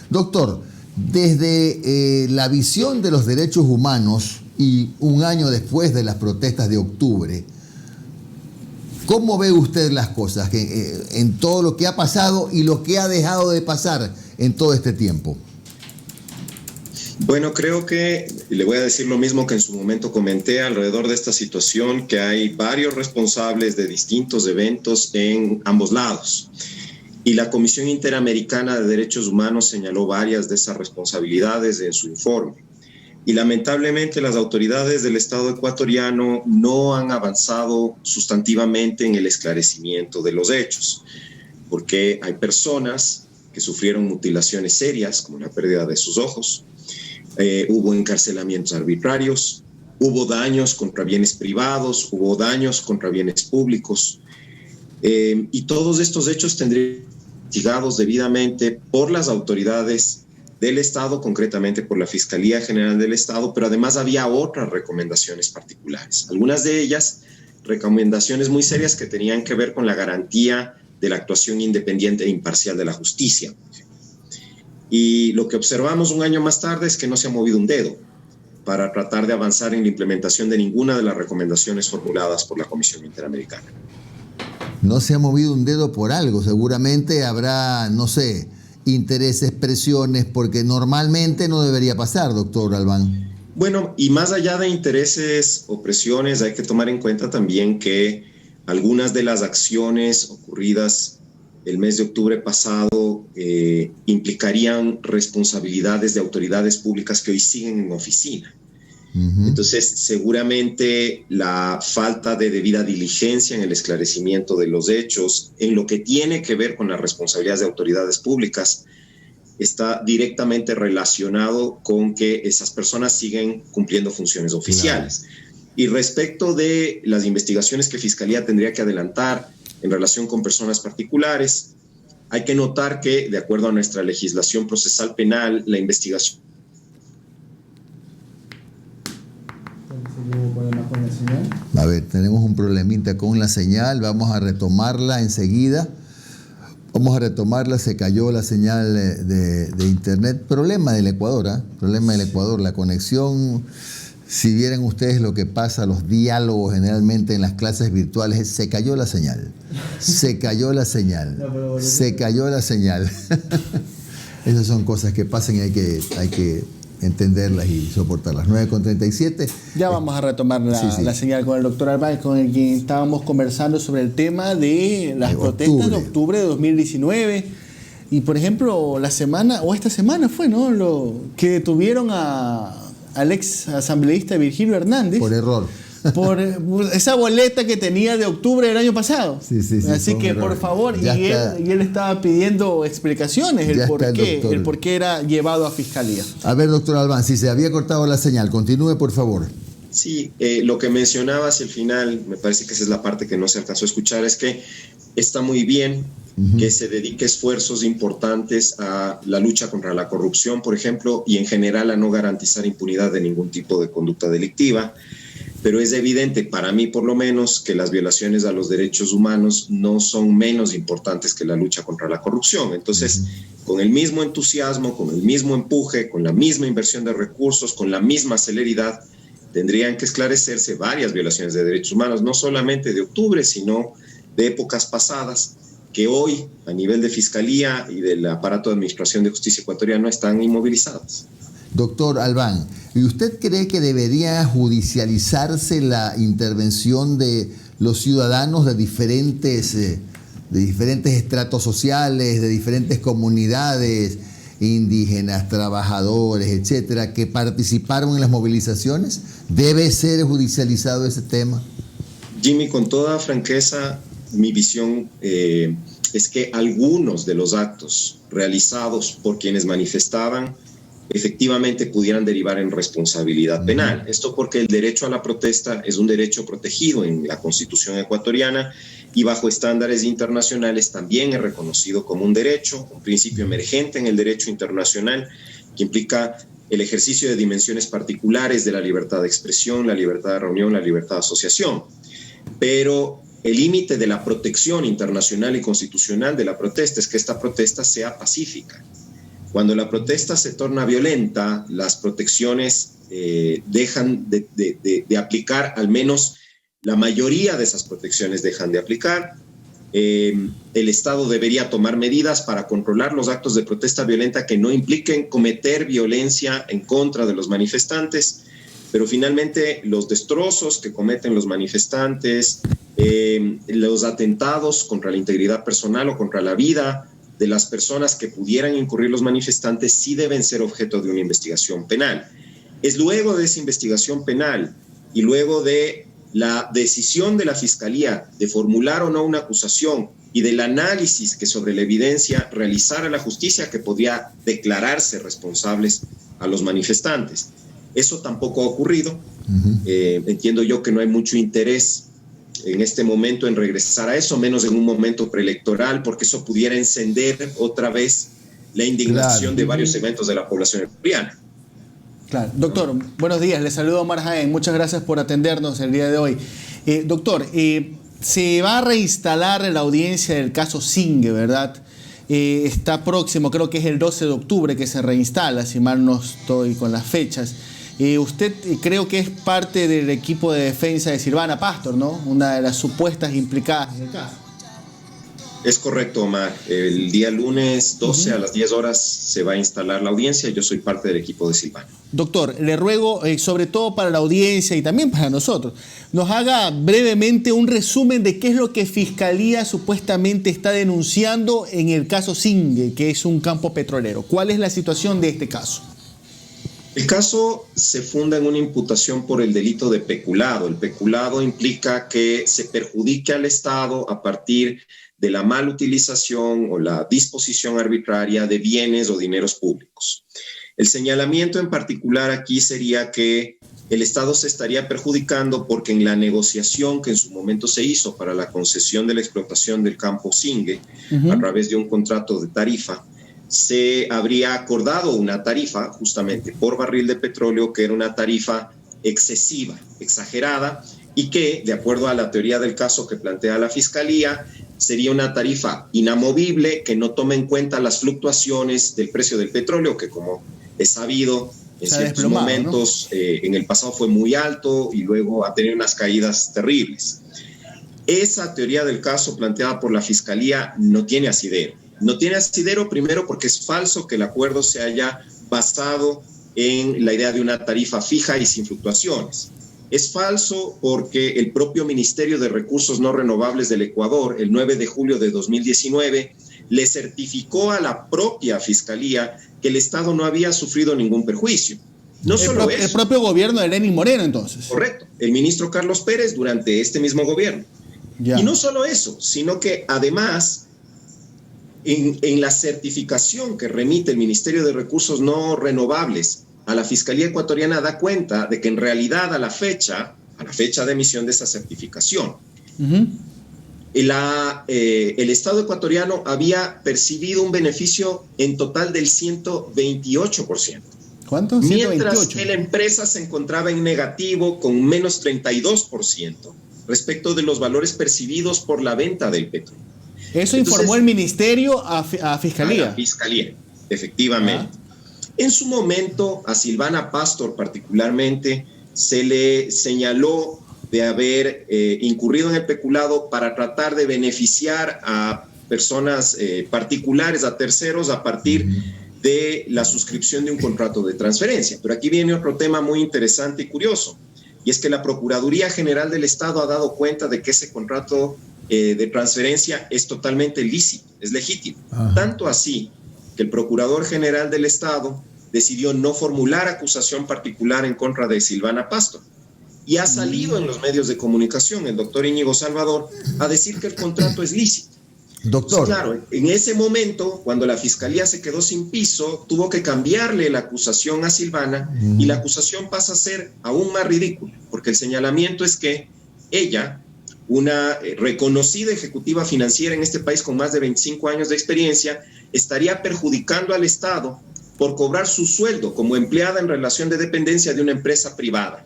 Doctor, desde la visión de los derechos humanos y un año después de las protestas de octubre, ¿cómo ve usted las cosas en todo lo que ha pasado y lo que ha dejado de pasar en todo este tiempo? Bueno, creo que le voy a decir lo mismo que en su momento comenté alrededor de esta situación, que hay varios responsables de distintos eventos en ambos lados. Y la Comisión Interamericana de Derechos Humanos señaló varias de esas responsabilidades en su informe. Y lamentablemente las autoridades del Estado ecuatoriano no han avanzado sustantivamente en el esclarecimiento de los hechos, porque hay personas que sufrieron mutilaciones serias, como la pérdida de sus ojos, hubo encarcelamientos arbitrarios, hubo daños contra bienes privados, hubo daños contra bienes públicos, y todos estos hechos tendrían que ser investigados debidamente por las autoridades del Estado, concretamente por la Fiscalía General del Estado, pero además había otras recomendaciones particulares. Algunas de ellas, recomendaciones muy serias que tenían que ver con la garantía de la actuación independiente e imparcial de la justicia. Y lo que observamos un año más tarde es que no se ha movido un dedo para tratar de avanzar en la implementación de ninguna de las recomendaciones formuladas por la Comisión Interamericana. No se ha movido un dedo por algo, seguramente habrá, no sé, intereses, presiones, porque normalmente no debería pasar, doctor Albán. Bueno, y más allá de intereses o presiones, hay que tomar en cuenta también que algunas de las acciones ocurridas el mes de octubre pasado implicarían responsabilidades de autoridades públicas que hoy siguen en oficina. Entonces, seguramente la falta de debida diligencia en el esclarecimiento de los hechos, en lo que tiene que ver con las responsabilidades de autoridades públicas, está directamente relacionado con que esas personas siguen cumpliendo funciones oficiales. Claro. Y respecto de las investigaciones que Fiscalía tendría que adelantar en relación con personas particulares, hay que notar que, de acuerdo a nuestra legislación procesal penal, la investigación... A ver, tenemos un problemita con la señal, vamos a retomarla enseguida. Vamos a retomarla, se cayó la señal de internet. Problema del Ecuador, problema del Ecuador, la conexión. Si vieran ustedes lo que pasa, los diálogos generalmente en las clases virtuales, se cayó la señal. Se cayó la señal. Se cayó la señal. Esas son cosas que pasan y hay que entenderlas y soportarlas. 9:37. Ya vamos a retomar la señal con el doctor Albán, con el que estábamos conversando sobre el tema de las protestas de octubre de 2019. Y por ejemplo, esta semana fue, ¿no? Lo que detuvieron al ex asambleísta Virgilio Hernández. Por error. Por esa boleta que tenía de octubre del año pasado. Sí, así que, por favor, y él estaba pidiendo explicaciones, el por qué era llevado a Fiscalía. A ver, doctor Albán, si se había cortado la señal, continúe, por favor. Sí, lo que mencionaba hacia el final, me parece que esa es la parte que no se alcanzó a escuchar, es que está muy bien que se dedique esfuerzos importantes a la lucha contra la corrupción, por ejemplo, y en general a no garantizar impunidad de ningún tipo de conducta delictiva. Pero es evidente, para mí por lo menos, que las violaciones a los derechos humanos no son menos importantes que la lucha contra la corrupción. Entonces, con el mismo entusiasmo, con el mismo empuje, con la misma inversión de recursos, con la misma celeridad, tendrían que esclarecerse varias violaciones de derechos humanos, no solamente de octubre, sino de épocas pasadas, que hoy, a nivel de Fiscalía y del aparato de administración de justicia ecuatoriano, están inmovilizadas. Doctor Albán, ¿y usted cree que debería judicializarse la intervención de los ciudadanos de diferentes estratos sociales, de diferentes comunidades, indígenas, trabajadores, etcétera, que participaron en las movilizaciones? ¿Debe ser judicializado ese tema? Jimmy, con toda franqueza, mi visión es que algunos de los actos realizados por quienes manifestaban efectivamente pudieran derivar en responsabilidad penal. Esto porque el derecho a la protesta es un derecho protegido en la Constitución ecuatoriana y bajo estándares internacionales también es reconocido como un derecho, un principio emergente en el derecho internacional que implica el ejercicio de dimensiones particulares de la libertad de expresión, la libertad de reunión, la libertad de asociación. Pero el límite de la protección internacional y constitucional de la protesta es que esta protesta sea pacífica. Cuando la protesta se torna violenta, las protecciones dejan de aplicar, al menos la mayoría de esas protecciones dejan de aplicar. El Estado debería tomar medidas para controlar los actos de protesta violenta que no impliquen cometer violencia en contra de los manifestantes, pero finalmente los destrozos que cometen los manifestantes, los atentados contra la integridad personal o contra la vida de las personas que pudieran incurrir los manifestantes sí deben ser objeto de una investigación penal. Es luego de esa investigación penal y luego de la decisión de la Fiscalía de formular o no una acusación y del análisis que sobre la evidencia realizara la justicia que podría declararse responsables a los manifestantes. Eso tampoco ha ocurrido. Entiendo yo que no hay mucho interés en este momento en regresar a eso, menos en un momento preelectoral, porque eso pudiera encender otra vez la indignación de varios segmentos de la población ecuatoriana. Claro. Doctor, buenos días. Le saludo a Omar Jaén. Muchas gracias por atendernos el día de hoy. Doctor, se va a reinstalar la audiencia del caso Singue, ¿verdad? Está próximo, creo que es el 12 de octubre que se reinstala, si mal no estoy con las fechas. Usted creo que es parte del equipo de defensa de Silvana Pastor, ¿no? Una de las supuestas implicadas en el caso. Es correcto, Omar. El día lunes 12 a las 10 horas se va a instalar la audiencia. Yo soy parte del equipo de Silvana. Doctor, le ruego, sobre todo para la audiencia y también para nosotros, nos haga brevemente un resumen de qué es lo que Fiscalía supuestamente está denunciando en el caso Singue, que es un campo petrolero. ¿Cuál es la situación de este caso? El caso se funda en una imputación por el delito de peculado. El peculado implica que se perjudique al Estado a partir de la mala utilización o la disposición arbitraria de bienes o dineros públicos. El señalamiento en particular aquí sería que el Estado se estaría perjudicando porque en la negociación que en su momento se hizo para la concesión de la explotación del campo Singue, a través de un contrato de tarifa, se habría acordado una tarifa justamente por barril de petróleo que era una tarifa excesiva, exagerada, y que, de acuerdo a la teoría del caso que plantea la Fiscalía, sería una tarifa inamovible que no toma en cuenta las fluctuaciones del precio del petróleo, que como es sabido, en ciertos momentos, ¿no? En el pasado fue muy alto y luego ha tenido unas caídas terribles. Esa teoría del caso planteada por la Fiscalía no tiene asidero. No tiene asidero primero porque es falso que el acuerdo se haya basado en la idea de una tarifa fija y sin fluctuaciones. Es falso porque el propio Ministerio de Recursos No Renovables del Ecuador, el 9 de julio de 2019, le certificó a la propia Fiscalía que el Estado no había sufrido ningún perjuicio. No solo eso. El propio gobierno de Lenín Moreno, entonces. Correcto. El ministro Carlos Pérez durante este mismo gobierno. Ya. Y no solo eso, sino que además, en la certificación que remite el Ministerio de Recursos No Renovables a la Fiscalía Ecuatoriana, da cuenta de que en realidad a la fecha de emisión de esa certificación, el Estado ecuatoriano había percibido un beneficio en total del 128%. ¿Cuánto? Mientras que la empresa se encontraba en negativo con menos 32% respecto de los valores percibidos por la venta del petróleo. Eso informó el Ministerio a Fiscalía. A la Fiscalía, efectivamente. En su momento, a Silvana Pastor particularmente, se le señaló de haber incurrido en el peculado para tratar de beneficiar a personas particulares, a terceros, a partir de la suscripción de un contrato de transferencia. Pero aquí viene otro tema muy interesante y curioso, y es que la Procuraduría General del Estado ha dado cuenta de que ese contrato de transferencia es totalmente lícito, es legítimo. Tanto así que el Procurador General del Estado decidió no formular acusación particular en contra de Silvana Pastor. Y ha salido en los medios de comunicación el doctor Íñigo Salvador a decir que el contrato es lícito. Doctor. Entonces, claro, en ese momento, cuando la Fiscalía se quedó sin piso, tuvo que cambiarle la acusación a Silvana y la acusación pasa a ser aún más ridícula, porque el señalamiento es que ella, una reconocida ejecutiva financiera en este país con más de 25 años de experiencia, estaría perjudicando al Estado por cobrar su sueldo como empleada en relación de dependencia de una empresa privada.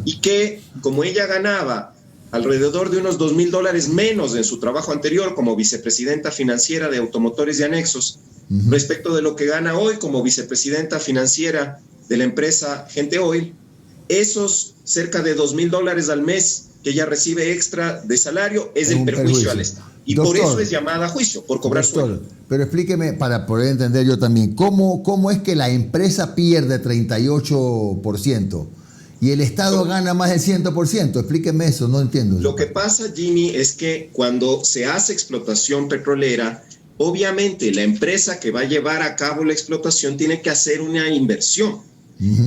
Y que, como ella ganaba alrededor de unos $2,000 menos en su trabajo anterior como vicepresidenta financiera de Automotores y Anexos, respecto de lo que gana hoy como vicepresidenta financiera de la empresa Gente Oil, esos cerca de $2,000 al mes que ella recibe extra de salario es el perjuicio al Estado. Y doctor, por eso es llamada a juicio, por cobrar sueldo. Pero explíqueme, para poder entender yo también, ¿cómo es que la empresa pierde 38% y el Estado gana más del 100%? Explíqueme eso, no entiendo. Lo que pasa, Jimmy, es que cuando se hace explotación petrolera, obviamente la empresa que va a llevar a cabo la explotación tiene que hacer una inversión.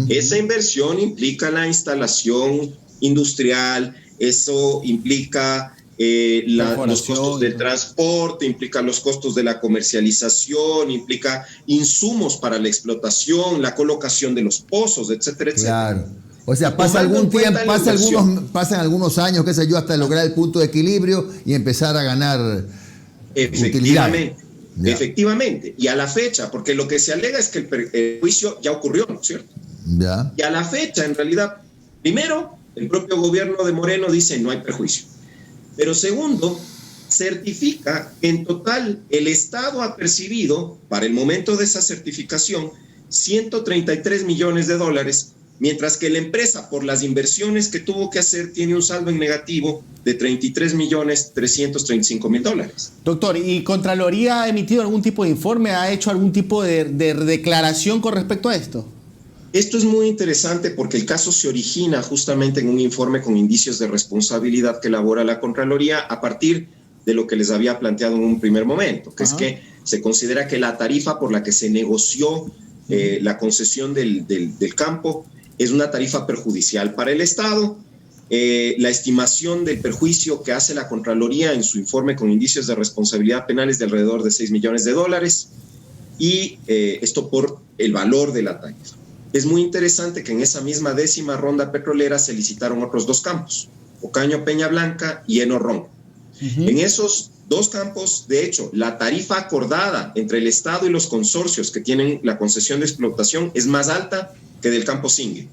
Esa inversión implica la instalación industrial, eso implica los costos del transporte, implica los costos de la comercialización, implica insumos para la explotación, la colocación de los pozos, etcétera, etcétera. Claro. O sea, pasan algunos años, qué sé yo, hasta lograr el punto de equilibrio y empezar a ganar efectivamente. Efectivamente. Y a la fecha, porque lo que se alega es que el juicio ya ocurrió, ¿no es cierto? Ya. Y a la fecha, en realidad, primero, el propio gobierno de Moreno dice no hay perjuicio. Pero segundo, certifica que en total el Estado ha percibido, para el momento de esa certificación, $133 millones, mientras que la empresa, por las inversiones que tuvo que hacer, tiene un saldo en negativo de $33.335.000. Doctor, ¿y Contraloría ha emitido algún tipo de informe, ha hecho algún tipo de declaración con respecto a esto? Esto es muy interesante porque el caso se origina justamente en un informe con indicios de responsabilidad que elabora la Contraloría a partir de lo que les había planteado en un primer momento, que es que se considera que la tarifa por la que se negoció la concesión del campo es una tarifa perjudicial para el Estado. La estimación del perjuicio que hace la Contraloría en su informe con indicios de responsabilidad penal es de alrededor de $6 millones, y esto por el valor de la tarifa. Es muy interesante que en esa misma 10ª ronda petrolera se licitaron otros 2 campos, Ocaño Peña Blanca y Heno Ron. En esos 2 campos, de hecho, la tarifa acordada entre el Estado y los consorcios que tienen la concesión de explotación es más alta que del campo Singue.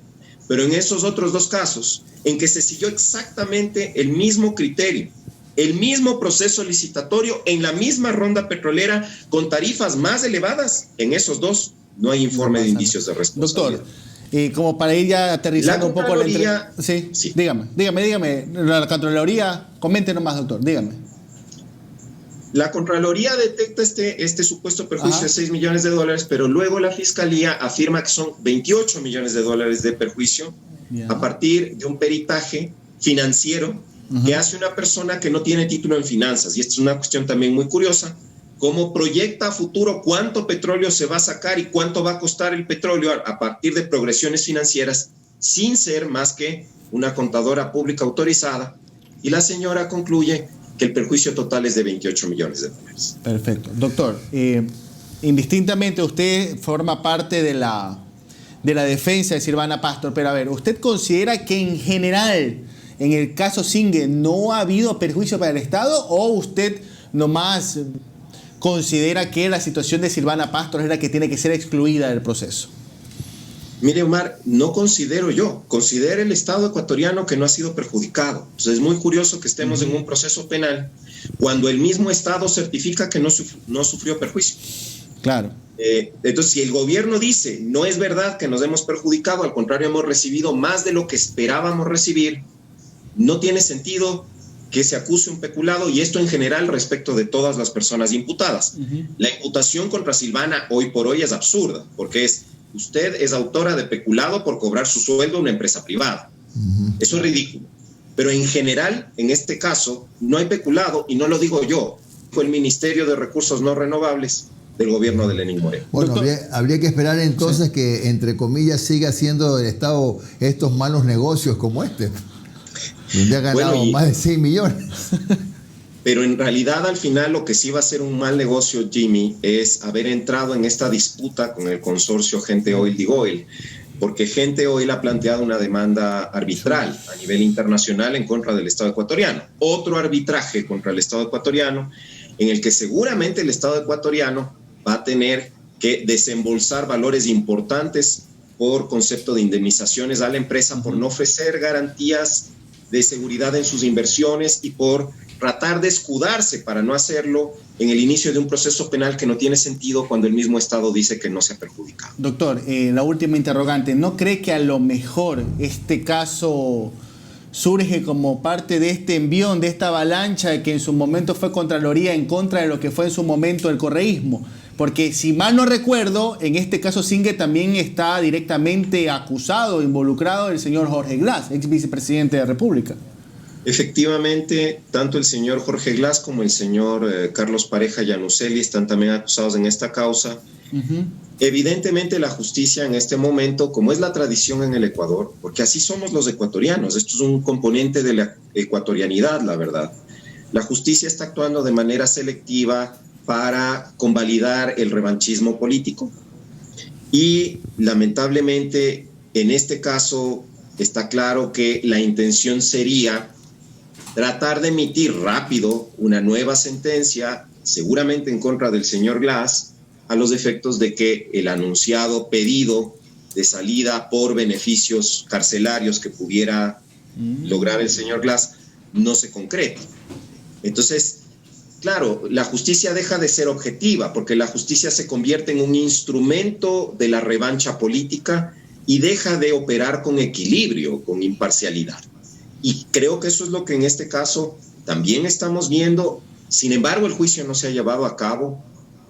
Pero en esos otros 2 casos, en que se siguió exactamente el mismo criterio, el mismo proceso licitatorio, en la misma ronda petrolera, con tarifas más elevadas, en esos 2 no hay informe de indicios de responsabilidad. Doctor, como para ir ya aterrizando un poco la sí. Dígame. La Contraloría, comente nomás, doctor, dígame. La Contraloría detecta este supuesto perjuicio de $6 millones, pero luego la Fiscalía afirma que son $28 millones de perjuicio a partir de un peritaje financiero que hace una persona que no tiene título en finanzas. Y esta es una cuestión también muy curiosa. Cómo proyecta a futuro cuánto petróleo se va a sacar y cuánto va a costar el petróleo a partir de progresiones financieras, sin ser más que una contadora pública autorizada. Y la señora concluye que el perjuicio total es de $28 millones. Perfecto. Doctor, indistintamente usted forma parte de la defensa de Silvana Pastor, pero a ver, ¿usted considera que en general, en el caso Singue, no ha habido perjuicio para el Estado, o usted nomás considera que la situación de Silvana Pastor es la que tiene que ser excluida del proceso? Mire, Omar, no considero yo, considera el Estado ecuatoriano que no ha sido perjudicado. Entonces es muy curioso que estemos en un proceso penal cuando el mismo Estado certifica que no sufrió perjuicio. Claro. Entonces, si el gobierno dice, no es verdad que nos hemos perjudicado, al contrario, hemos recibido más de lo que esperábamos recibir, no tiene sentido que se acuse un peculado, y esto en general respecto de todas las personas imputadas. La imputación contra Silvana hoy por hoy es absurda, porque usted es autora de peculado por cobrar su sueldo a una empresa privada. Eso es ridículo. Pero en general, en este caso, no hay peculado, y no lo digo yo, fue el Ministerio de Recursos No Renovables del gobierno de Lenín Moreno. Bueno, habría que esperar entonces que, entre comillas, siga haciendo el Estado estos malos negocios como este, donde ha ganado más de 6 millones. Pero en realidad, al final, lo que sí va a ser un mal negocio, Jimmy, es haber entrado en esta disputa con el consorcio Gente Oil Digoil, porque Gente Oil ha planteado una demanda arbitral a nivel internacional en contra del Estado ecuatoriano. Otro arbitraje contra el Estado ecuatoriano, en el que seguramente el Estado ecuatoriano va a tener que desembolsar valores importantes por concepto de indemnizaciones a la empresa por no ofrecer garantías de seguridad en sus inversiones y por tratar de escudarse para no hacerlo en el inicio de un proceso penal que no tiene sentido cuando el mismo Estado dice que no se ha perjudicado. Doctor, la última interrogante, ¿no cree que a lo mejor este caso surge como parte de este envión, de esta avalancha que en su momento fue Contraloría en contra de lo que fue en su momento el correísmo? Porque si mal no recuerdo, en este caso Singer también está directamente acusado, involucrado el señor Jorge Glass, ex vicepresidente de la República. Efectivamente, tanto el señor Jorge Glass como el señor Carlos Pareja Llanuselli están también acusados en esta causa. Evidentemente la justicia en este momento, como es la tradición en el Ecuador, porque así somos los ecuatorianos, esto es un componente de la ecuatorianidad, la verdad. La justicia está actuando de manera selectiva para convalidar el revanchismo político. Y lamentablemente en este caso está claro que la intención sería tratar de emitir rápido una nueva sentencia, seguramente en contra del señor Glass, a los efectos de que el anunciado pedido de salida por beneficios carcelarios que pudiera lograr el señor Glass no se concrete. Entonces, claro, la justicia deja de ser objetiva porque la justicia se convierte en un instrumento de la revancha política y deja de operar con equilibrio, con imparcialidad. Y creo que eso es lo que en este caso también estamos viendo. Sin embargo, el juicio no se ha llevado a cabo.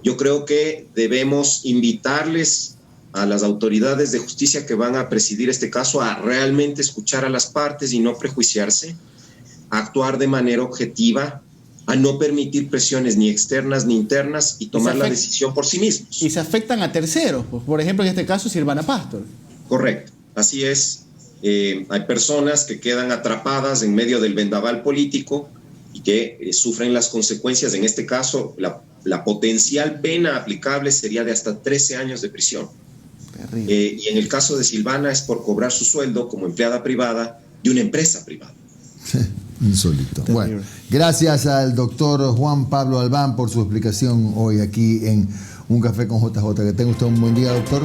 Yo creo que debemos invitarles a las autoridades de justicia que van a presidir este caso a realmente escuchar a las partes y no prejuiciarse, a actuar de manera objetiva, a no permitir presiones ni externas ni internas y tomar la decisión por sí mismos. Y se afectan a terceros, por ejemplo, en este caso, Silvana Pastor. Correcto, así es. Hay personas que quedan atrapadas en medio del vendaval político y que sufren las consecuencias. En este caso, la potencial pena aplicable sería de hasta 13 años de prisión. Y en el caso de Silvana es por cobrar su sueldo como empleada privada de una empresa privada. Insólito. Bueno, gracias al doctor Juan Pablo Albán por su explicación hoy aquí en Un Café con JJ. Que tenga usted un buen día, doctor.